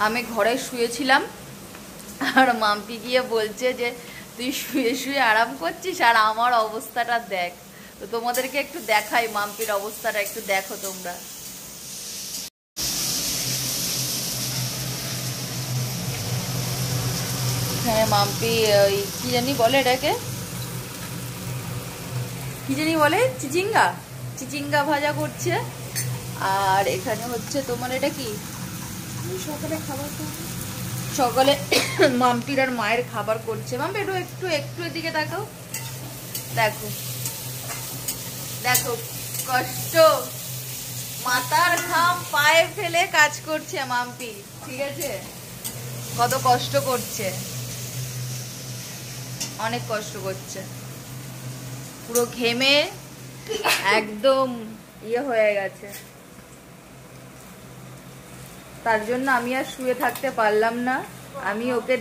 আমি ঘরে শুয়েছিলাম আর মাম্পি গিয়ে বলছে যে তুই শুয়ে শুয়ে আরাম করছিস আর আমার অবস্থাটা দেখ। তো তোমাদেরকে একটু দেখাই মাম্পির অবস্থাটা, একটু দেখো তোমরা। হ্যাঁ মাম্পি ওই কি জানি বলে এটাকে, কি জানি বলে, চিচিঙ্গা, চিচিঙ্গা ভাজা করছে। আর এখানে হচ্ছে তোমার এটা কি সকালে খাবার, সকালে মাম্পির আর মায়ের খাবার করছে। মাম্পি একটু একটু একটু এদিকে তাকাও, দেখো দেখো কষ্ট, মাথার ঘাম পায়ে ফেলে কাজ করছে মাম্পি, ঠিক আছে? কত কষ্ট করছে, অনেক কষ্ট করছে, পুরো ঘেমে একদম ইয়ে হয়ে গেছে। তার জন্য আমি আর শুয়ে থাকতে পারলাম না। আমি ওকে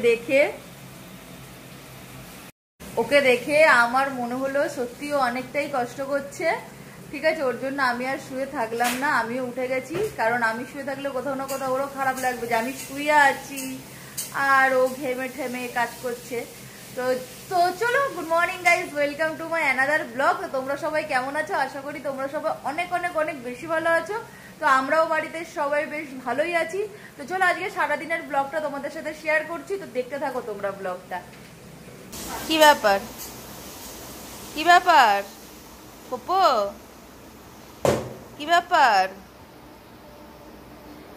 দেখে আমার মনে হলো সত্যিও অনেকটাই কষ্ট করছে, ঠিক আছে? ওর জন্য আমি আর শুয়ে থাকলাম না, আমিও উঠে গেছি। কারণ আমি শুয়ে থাকলে কোথাও না কোথাও ওরও খারাপ লাগবে যে আমি শুয়ে আছি আর ও ঘেমে ঠেমে কাজ করছে। তো তো চলো, good morning guys, welcome to my another blog. তো তোমরা সবাই কেমন আছো? আশা করি তোমরা সবাই অনেক অনেক অনেক বেশি ভালো আছো। তো আমরাও বাড়িতে সবাই বেশ ভালোই আছি। তো চলো আজকে সারাদিনের ব্লগটা তোমাদের সাথে শেয়ার করছি, তো দেখতে থাকো তোমরা ব্লগটা। কি ব্যাপার, কি ব্যাপার পপো, কি ব্যাপার?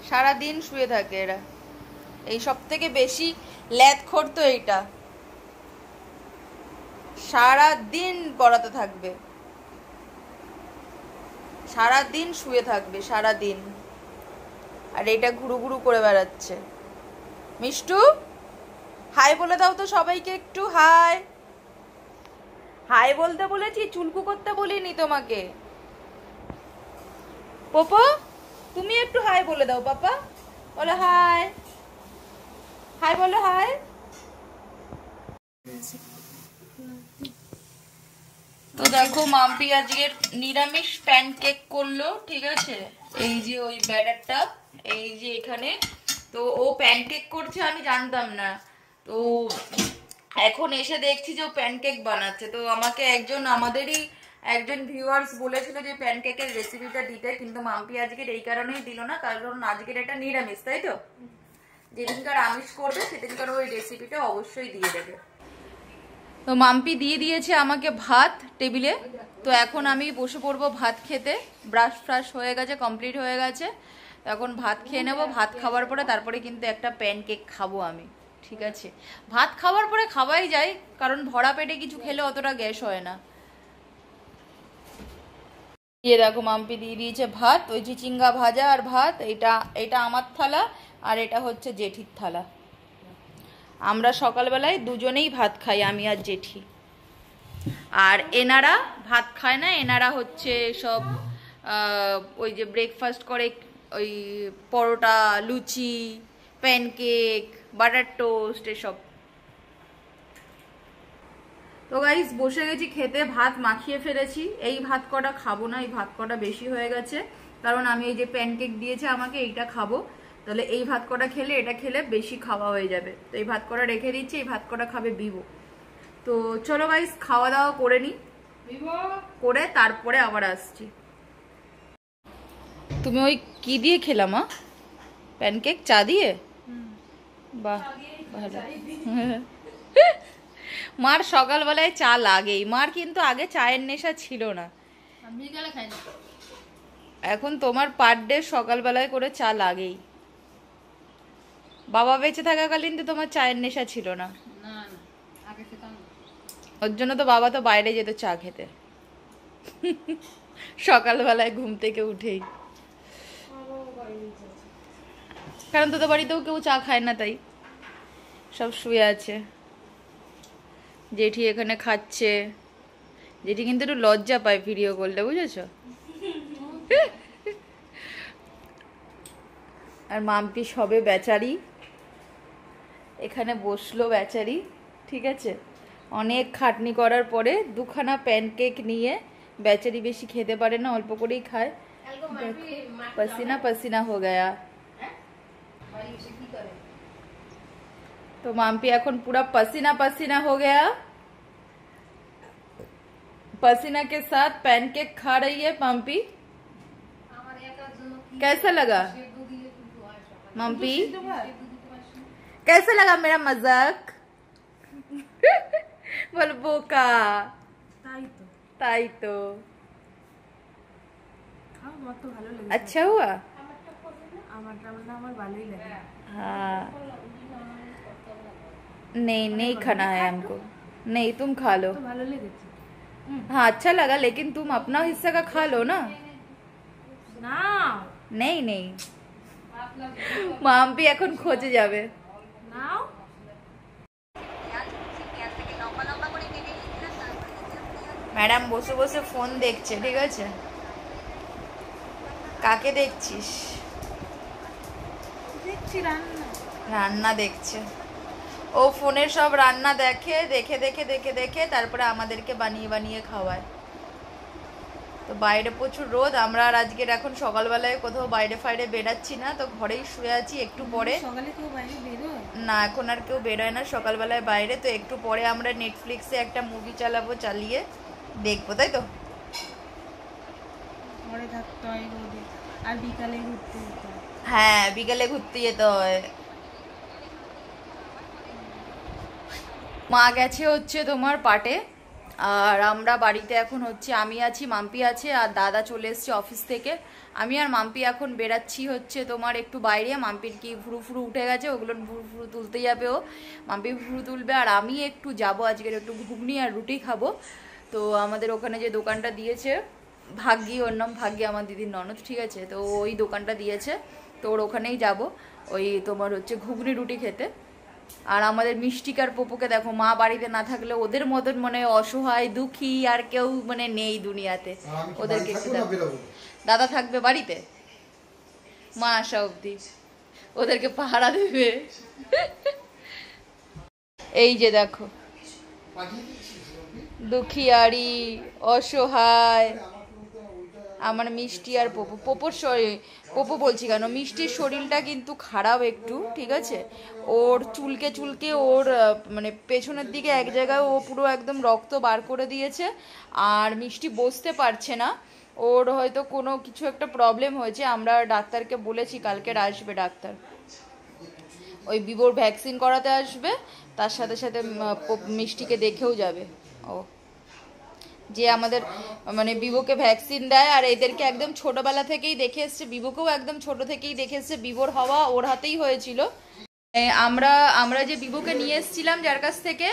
সারাদিন শুয়ে থাকে এরা, এই সব থেকে বেশি ল্যাদ খোর তো এইটা, সারাদিন পড়াতে থাকবে, সারাদিন শুয়ে থাকবে সারাদিন। আর এটা ঘুরু ঘুরু করে বেড়াচ্ছে। মিষ্টু হাই বলে দাও তো সবাইকে একটু, হাই হাই বলতে বলেছি, চুলকু করতে বলিনি তোমাকে। পপো তুমি একটু হাই বলে দাও, পাপা বলো হাই, হাই বলো হাই। তো দেখো মাম্পি আজকে নিরামিষ প্যানকেক করলো, ঠিক আছে? এই যে ওই ব্যাটারটা এই যে এখানে, তো ও প্যানকেক করছে আমি জানতাম না। তো এখন এসে দেখছি যে ও প্যানকেক বানাচ্ছে। তো আমাকে আমাদেরই একজন ভিউয়ার্স বলেছিল যে প্যানকেকের রেসিপিটা দিতে, কিন্তু মাম্পি আজকের এই কারণেই দিল না, কারণ আজকের এটা নিরামিষ, তাই তো? যেদিনকার আমিষ করবে সেদিনকার ওই রেসিপিটা অবশ্যই দিয়ে দেবে। তো মাম্পি দিয়ে দিয়েছে আমাকে ভাত টেবিলে। তো এখন আমি বসে পড়বো ভাত খেতে। ব্রাশ ফ্রাশ হয়ে গেছে, কমপ্লিট হয়ে গেছে। এখন ভাত খেয়ে নেবো। ভাত খাওয়ার পরে তারপরে কিন্তু একটা প্যানকেক খাবো আমি, ঠিক আছে? ভাত খাওয়ার পরে খাওয়াই যায়, কারণ ভরা পেটে কিছু খেলে অতটা গ্যাস হয় না। দিয়ে দেখো মাম্পি দিয়ে দিয়েছে ভাত, ওই চিচিঙ্গা ভাজা আর ভাত। এটা আমার থালা আর এটা হচ্ছে জেঠির থালা। আমরা সকালবেলায় দুজনেই ভাত খাই, আমি আর জেঠি। আর এনারা ভাত খায় না, এনারা হচ্ছে সব ওই যে ব্রেকফাস্ট করে, ওই পরোটা, লুচি, প্যানকেক, বাটার টোস্ট এসব। তো গাইস বসে গেছি খেতে, ভাত মাখিয়ে ফেলেছি। এই ভাত কটা খাবো না, এই ভাত কটা বেশি হয়ে গেছে, কারণ আমি এই যে প্যানকেক দিয়েছে আমাকে, এইটা খাবো। তাহলে এই ভাত কটা খেলে, এটা খেলে বেশি খাওয়া হয়ে যাবে। তো এই ভাত কটা রেখে দিচ্ছি, এই ভাত কটা খাবে বিবো। তো চলো গাইস খাওয়া দাওয়া করে নি, করে তারপরে আবার আসছি। তুমি ওই কি দিয়ে খেলা মা? প্যানকেক চা দিয়ে? বাহ ভালো। মার সকালবেলায় চা লাগেই। মার কিন্তু আগে চায়ের নেশা ছিল না, এখন তোমার পার ডে সকালবেলায় করে চা লাগেই। বাবা বেঁচে থাকাকালীন তো তোমার চায়ের নেশা ছিল না, ওর জন্য তো বাবা তো বাইরে যেত চা খেতে সকালবেলায় ঘুম থেকে উঠেই। কারণ তোদের বাড়িতেও কেউ চা খায় না, তাই সব শুয়ে আছে। জেঠি এখানে খাচ্ছে। জেঠি কিন্তু একটু লজ্জা পায় ভিডিও করলে, বুঝেছো? আর মাম্পি সবে বেচারি এখানে বসলো, বেচারি, ঠিক আছে? অনেক খাটনি করার পরে দুখানা প্যানকেক নিয়ে, বেচারি বেশি খেতে পারে না, অল্প করেই খায়। পসিনা পসিনা হো গয়া। तो माम्पी এখন पूरा पसीना पसीना हो गया, पसीना के साथ पैनकेक खा रही है माम्पी। कैसा लगा माम्पी, कैसा लगा मेरा मजाक? बोल बोका ताई तो अच्छा हुआ। हाँ नहीं नहीं खाना है हमको, नहीं तुम खा लो। हाँ अच्छा लगा, लेकिन तुम अपना हिस्सा का खा लो ना। नहीं नहीं মাম্পি এখন খোঁজে যাবে। ম্যাডাম বসে বসে ফোন দেখছে, ঠিক আছে। কাকে দেখছিস? দেখছি রান্না দেখছে ও, ফোনের সব রান্না দেখে দেখে দেখে দেখে দেখে তারপরে আমাদেরকে বানিয়ে বানিয়ে খাওয়ায়। তো বাইরে প্রচুর রোদ, আমরা আর আজকের এখন সকালবেলায় কোথাও বাইরে ফাইরে বেরাচ্ছি না, তো ঘরেই শুয়ে আছি। একটু পরে না, এখন আর কেউ বেরোয় না সকালবেলায় বাইরে, তো একটু পরে আমরা নেটফ্লিক্সে একটা মুভি চালাবো, চালিয়ে দেখবো, তাই তো। হ্যাঁ বিকালে ঘুরতে যেতে হয়। মা গেছে হচ্ছে তোমার পাটে, আর আমরা বাড়িতে এখন হচ্ছে আমি আছি, মাম্পি আছে, আর দাদা চলে এসছে অফিস থেকে। আমি আর মাম্পি এখন বেরাচ্ছি হচ্ছে তোমার একটু বাইরে। মাম্পির কি ভুরু ফুরু উঠে গেছে, ওগুলো ভুরু ফুরু তুলতে যাবে ও, মাম্পি ভুরু তুলবে, আর আমি একটু যাব আজকের একটু ঘুগনি আর রুটি খাবো। তো আমাদের ওখানে যে দোকানটা দিয়েছে ভাগ্যি, ওর নাম ভাগ্যি, আমার দিদির ননদ, ঠিক আছে। তো ওই দোকানটা দিয়েছে, তো ওর ওখানেই যাব ওই তোমার হচ্ছে ঘুগনি রুটি খেতে। আর আমাদের মিষ্টিকার পপুকে দেখো, মা বাড়িতে না থাকলে ওদের মতন মানে অসহায় দুঃখী আর কেউ মানে নেই দুনিয়াতে। ওদেরকে দাদা থাকবে বাড়িতে, মা আসা অব্দি ওদেরকে পাহারা দেবে। এই যে দেখো দুঃখিয়ারি অসহায় আমার মিষ্টি আর পপু। পপু বলছি কেন, মিষ্টির শরীরটা কিন্তু খারাপ একটু, ঠিক আছে। ওর চুলকে চুলকে ওর মানে পেছনের দিকে এক জায়গায় ও পুরো একদম রক্ত বার করে দিয়েছে, আর মিষ্টি বসতে পারছে না। ওর হয়তো কোনো কিছু একটা প্রবলেম হয়েছে, আমরা ডাক্তারকে বলেছি কালকের আসবে ডাক্তার, ওই বিবোর ভ্যাকসিন করাতে আসবে, তার সাথে সাথে মিষ্টিকে দেখেও যাবে। ও যে আমাদের মানে বিবোকে ভ্যাকসিন দেয়, আর এদেরকে একদম ছোটবেলা থেকেই দেখে এসছে, বিবোকেও একদম ছোট থেকেই দেখে এসছে, বিবোর হওয়া ওর হাতেই হয়েছিল। আমরা যে বিবোকে নিয়ে এসেছিলাম যার কাছ থেকে,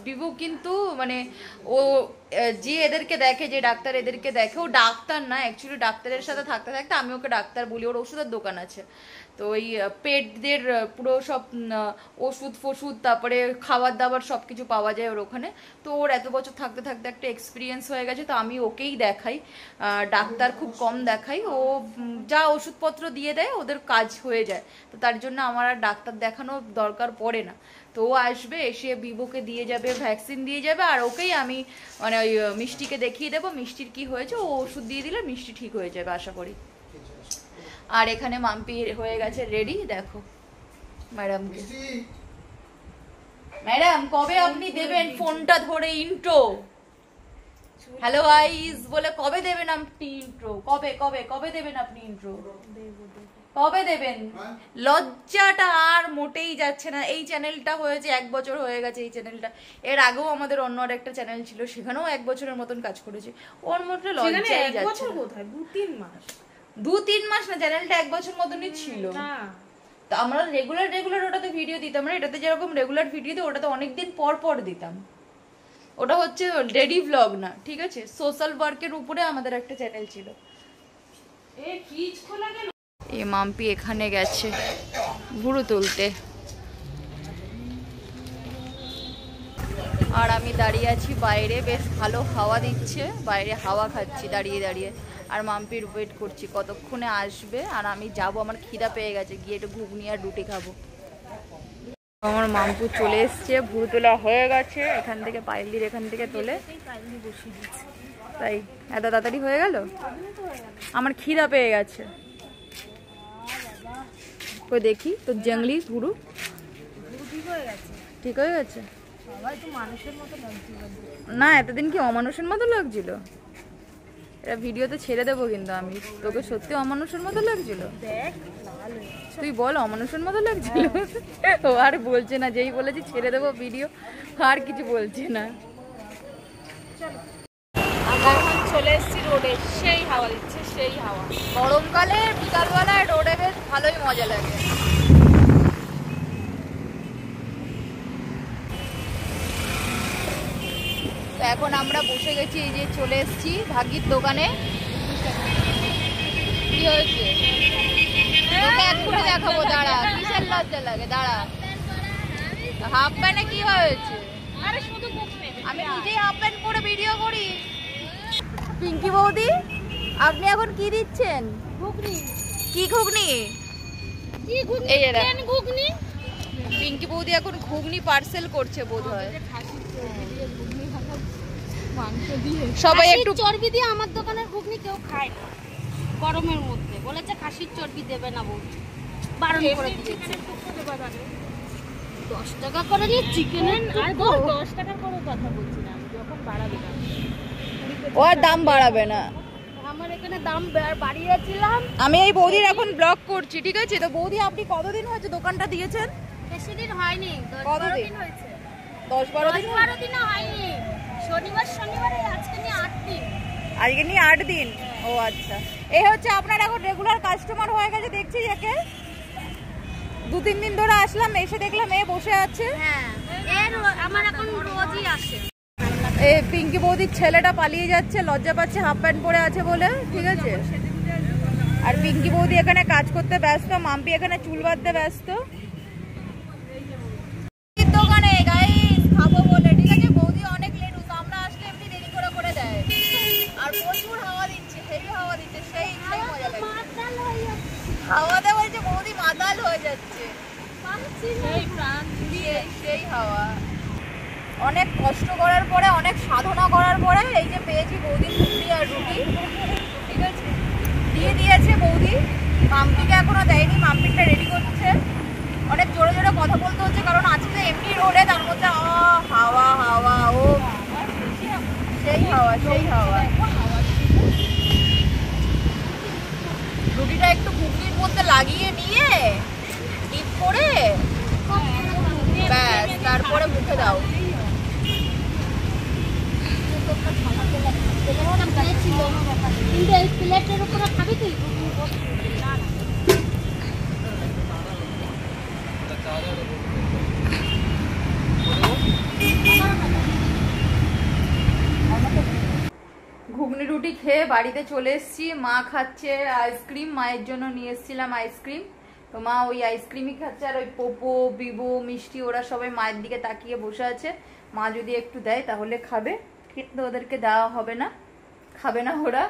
বিবু কিন্তু মানে ও যে এদেরকে দেখে, যে ডাক্তার এদেরকে দেখে, ও ডাক্তার না অ্যাকচুয়ালি, ডাক্তারের সাথে থাকতে থাকতে আমি ওকে ডাক্তার বলি। ওর ওষুধের দোকান আছে, তো ওই পেটদের পুরো সব ওষুধ ফষুধ তারপরে খাবার দাবার সব কিছু পাওয়া যায় ওর ওখানে। তো ওর এত বছর থাকতে থাকতে একটা এক্সপিরিয়েন্স হয়ে গেছে, তো আমি ওকেই দেখাই, ডাক্তার খুব কম দেখাই। ও যা ওষুধপত্র দিয়ে দেয় ওদের কাজ হয়ে যায়, তো তার জন্য আমার আর ডাক্তার দেখানো দরকার পড়ে না। তো ও আসবে, এসে বিবোকে দিয়ে যাবে, ভ্যাকসিন দিয়ে যাবে, আর ওকেই আমি মানে ওই মিষ্টিকে দেখিয়ে দেবো মিষ্টির কি হয়েছে, ও ওষুধ দিয়ে দিলে মিষ্টি ঠিক হয়ে যাবে আশা করি। আর এখানে মাম্পি হয়ে গেছে রেডি, দেখো ম্যাডামকে। ম্যাডাম কবে আপনি দেবেন ফোনটা ধরে ইন্ট্রো, হ্যালো গাইস বলে কবে দেবেন আপনি ইন্ট্রো, কবে কবে কবে দেবেন আপনি ইন্ট্রো, কবে দেবেন? লজ্জাটা আর মোটেই যাচ্ছে না। এই চ্যানেলটা হয়েছে 1 বছর হয়ে গেছে, এই চ্যানেলটা। এর আগেও আমাদের অন্য আরেকটা চ্যানেল ছিল, সেখানেও 1 বছরের মতন কাজ করেছে। ওর মধ্যে লজ্জাই যাচ্ছে না। 2-3 মাস না, চ্যানেলটা 1 বছর মতনই ছিল। তো আমরা রেগুলার ওটাতে ভিডিও দিতাম না, এটাতে যেরকম রেগুলার ভিডিও দিই ওটাতে অনেকদিন পর পর দিতাম। ওটা হচ্ছে ডেডি ভ্লগ না, ঠিক আছে, সোশ্যাল ওয়ার্কের উপরে আমাদের একটা চ্যানেল ছিল। এই মাম্পি এখানে গেছে ভুরু তুলতে, আর আমি দাঁড়িয়ে আছি বাইরে, বেশ ভালো হাওয়া দিচ্ছে, বাইরে হাওয়া খাচ্ছি দাঁড়িয়ে দাঁড়িয়ে, আর মাম্পির ওয়েট করছি কতক্ষণে আসবে। আর আমি যাব, আমার খিদা পেয়ে গেছে, গিয়ে একটু ঘুগনি আর রুটি খাবো। আমার মাম্পু চলে এসছে, ভুরু তোলা হয়ে গেছে, এখান থেকে পাইলির এখান থেকে তোলে, তাই এত তাড়াতাড়ি হয়ে গেল। আমার খিদা পেয়ে গেছে, কই দেখি তোর জঙ্গলি পুরো ঠিক হয়ে গেছে। না এতদিন কি অমানুষের মতো লাগছিল? এটা ভিডিওতে ছেড়ে দেবো কিন্তু আমি, তোকে সত্যি অমানুষের মতো লাগছিল? তুই বল অমানুষের মতো লাগছিল? ও আর বলছে না, যেই বলেছি ছেড়ে দেবো ভিডিও আর কিছু বলছে না। চলে এসেছি রোডে, সেই হাওয়া দিচ্ছে, সেই হাওয়া। গরমকালে বিকালবেলায় রোডে বেশ ভালোই মজা লাগে। তো এখন আমরা বসে গেছি, এই যে চলে এসেছি ভাগ্যির দোকানে। কি হয়েছে তোকে এক্ষুনি দেখাবো, দাঁড়া। কিসের লজ্জা লাগে, দাঁড়া। হাফ প্যান্টে কি হয়েছে? আমি নিজেই হাফ প্যান্ট পরে ভিডিও করি। পিঙ্কি বৌদি আপনি এখন কি দিচ্ছেন? কি ঘুগনি? পিঙ্কি বৌদি এখন ঘুগনি পার্সেল করছে বোধহয়। সবাই একটু চর্বি দিয়ে আমার দোকানের ঘুগনি কেউ খায় না গরমের মধ্যে, বলেছে খাসির চর্বি দেবে না, বলছে বারণ করে দিয়েছে। 10 টাকা করে দিয়ে চিকেনের আর 10 টাকা করে কথা বলছিলাম, যখন বাড়াবে না ওর দাম বাড়াবে না। আমার এখানে দাম বাড়িয়েছিলাম। আমি এই বৌদির এখন ব্লগ করছি, ঠিক আছে? তো বৌদি আপনি কতদিন হয়েছে দোকানটা দিয়েছেন? বেশি দিন হয়নি, 10-12 দিন হয়েছে। 10-12 দিন হয়নি। শনিবারে আজকে নিয়ে 8 দিন। আজকে নিয়ে 8 দিন। ও আচ্ছা, এই হচ্ছে আপনার এখন রেগুলার কাস্টমার হয়ে গেছে দেখছি। একে 2-3 দিন ধরে আসলাম, এসে দেখলাম এ বসে আছে। হ্যাঁ, আমার এখন রোজই আসে। এই পিঙ্কি বৌদির ছেলেটা পালিয়ে যাচ্ছে, লজ্জা পাচ্ছে হাফ প্যান্ট পরে আছে বলে, ঠিক আছে? আর পিঙ্কি বৌদি এখানে কাজ করতে ব্যস্ত, মাম্পি এখানে চুল বাঁধতে ব্যস্ত। দোকানে গাইস খাবো বলে, ঠিক আছে? বৌদি অনেক লেট, আমরা আসলে এমনি দেরি করে করে দেয়। আর প্রচুর হাওয়া দিচ্ছে, হেভি হাওয়া দিচ্ছে, সেই মজা লাগে। হাওয়াতে বলছে বৌদি মাতাল হয়ে যাচ্ছে, সেই হাওয়া। অনেক কষ্ট করার পরে, অনেক সাধনা করার পরে এই যে পেয়েছি বৌদি ঘুগনি আর রুটি, ঠিক আছে? দিয়ে দিয়েছে বৌদি, মাম্পিকে এখনো দেয়নি, মাম্পিটা রেডি করছে। অনেক জোরে জোরে কথা বলতে হচ্ছে, কারণ আজকে এমনি রোডে, তার মধ্যে হাওয়া হাওয়া, ও সেই হাওয়া, সেই হাওয়া। রুটিটা একটু ঘুগনির মধ্যে লাগিয়ে নিয়ে ডিপ করে ব্যাস, তারপরে মুখে দাও। কিন্তু এই প্লেটের উপরে খাবি তুই? ঘুগনি রুটি খেয়ে বাড়িতে চলে এসেছি। মা খাচ্ছে আইসক্রিম, মায়ের জন্য নিয়ে এসেছিলাম আইসক্রিম। তো মা ওই আইসক্রিমই খাচ্ছে, আর ওই পোপো বিবু মিষ্টি ওরা সবাই মায়ের দিকে তাকিয়ে বসে আছে। মা যদি একটু দেয় তাহলে খাবে, কিন্তু ওদেরকে দেওয়া হবে না, খাবে না ওরা।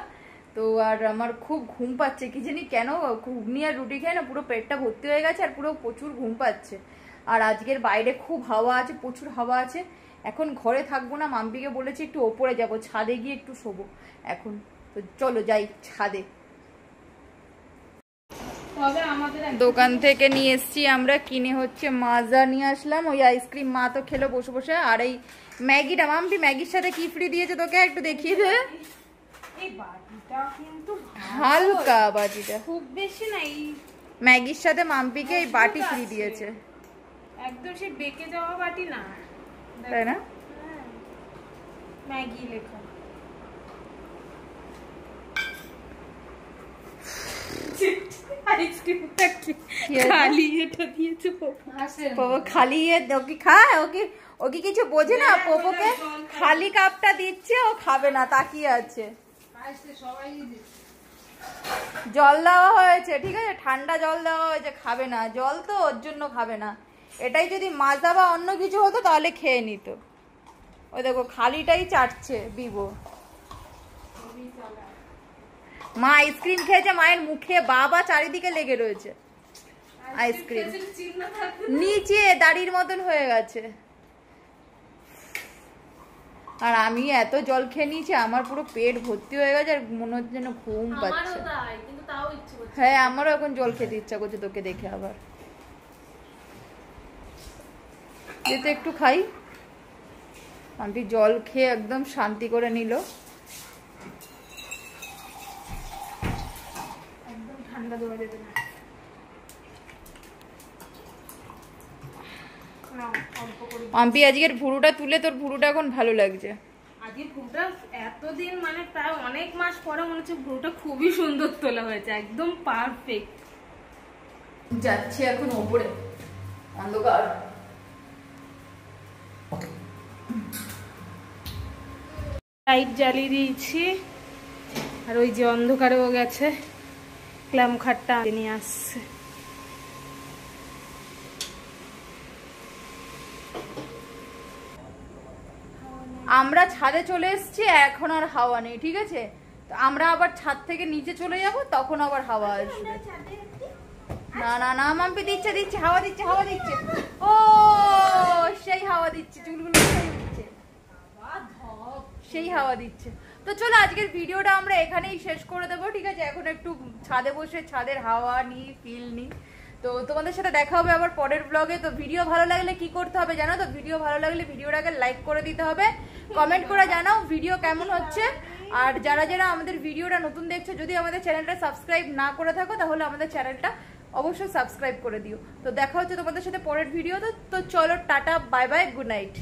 তো আর আমার খুব ঘুম পাচ্ছে, কি জানি কেন ঘুগনি আর রুটি খেয়ে না পুরো পেটটা ভর্তি হয়ে গেছে, আর পুরো প্রচুর ঘুম পাচ্ছে। আর আজকের বাইরে খুব হাওয়া আছে, প্রচুর হাওয়া আছে। এখন ঘরে থাকবো না, মাম্পিকে বলেছি একটু ওপরে যাব, ছাদে গিয়ে একটু শোবো এখন। তো চলো যাই ছাদে। দোকান থেকে নিয়ে এসছি আমরা, কিনে হচ্ছে মাজা নিয়ে আসলাম, ওই আইসক্রিম মা তো খেলো বসে বসে। আর এই ম্যাগিটা, মাম্পি ম্যাগির সাথে কি ফ্রি দিয়েছে তোকে একটু দেখিয়ে দে। হালকা বাটিটা, খুব বেশি নাই। ম্যাগির সাথে মাম্পিকে এই বাটি ফ্রি দিয়েছে, একদম সে বেঁকে যাওয়া বাটি না, তাই না? ম্যাগি লেখা। আইসক্রিমটা খালি এটা দিয়েছে পোপো, খালি ওকে খায়, ওকে কিছু বোঝে না। পোপোকে খালি কাপটা দিচ্ছে, ও খাবে না, তাকিয়ে আছে। জল দেওয়া হয়েছে, ঠিক আছে, ঠান্ডা জল দেওয়া হয়েছে, খাবে না। জল তো ওর জন্য খাবে না। এটাই যদি মাজা বা অন্য কিছু হতো তাহলে খেয়ে নিত। ওই দেখো খালিটাই চাটছে বিবো। মা আইসক্রিম খেয়েছে, মায়ের মুখে বাবা চারিদিকে লেগে রয়েছে আইসক্রিম, নিচে দাড়ির মতন হয়ে গেছে। আর আমি এত জল খেয়ে নিয়েছি, আমার পুরো পেট ভর্তি হয়ে গেছে, আর মনে হচ্ছে যেন ঘুম পাচ্ছে। হ্যাঁ, আমারও এখন জল খেতে ইচ্ছা করছে তোকে দেখে আবার। যেতে একটু খাই। মাম্পি জল খেয়ে একদম শান্তি করে নিল। একদম ঠান্ডা দেওয়া যেতে না। মাম্পি আজকের ভুরুটা তুলে, তোর ভুরুটা এখন ভালো লাগছে। আজকে ভ্রুটা এতদিন মানে প্রায় অনেক মাস পরে মনে হচ্ছে ভ্রুটা খুবই সুন্দর তোলা হয়েছে, একদম পারফেক্ট। যাচ্ছি এখন ওপরে, অন্ধকার। লাইট জ্বালিয়ে দিয়েছি, আর ওই যে অন্ধকারেও গেছে ক্ল্যাম খাটটা নিয়ে আসছে। আমরা ছাদে চলে এসেছি, এখন আর হাওয়া নেই, ঠিক আছে? তো আমরা আবার ছাদ থেকে নিচে চলে যাব, তখন আবার হাওয়া আসবে। না না না মাম্পি দিচ্ছে দিচ্ছে, হাওয়া দিচ্ছে, হাওয়া দিচ্ছে। ও সেই হাওয়া দিচ্ছে, চুলগুলো দিচ্ছে, সেই হাওয়া দিচ্ছে। তো চলো আজকের ভিডিওটা আমরা এখানেই শেষ করে দেবো, ঠিক আছে? এখন একটু ছাদে বসে ছাদের হাওয়া নিই, ফিল নিই। তো তোমাদের সাথে দেখা হবে আবার পরের ব্লগে। তো ভিডিও ভালো লাগলে কি করতে হবে জানো তো? ভিডিও ভালো লাগলে ভিডিওটাকে লাইক করে দিতে হবে, কমেন্ট করে জানাও ভিডিও কেমন হচ্ছে। আর যারা যারা আমাদের ভিডিওটা নতুন দেখছো, যদি আমাদের চ্যানেলটা সাবস্ক্রাইব না করে থাকো, তাহলে আমাদের চ্যানেলটা অবশ্যই সাবস্ক্রাইব করে দিও। তো দেখা হচ্ছে তোমাদের সাথে পরের ভিডিও। তো চলো tata, bye bye, good night.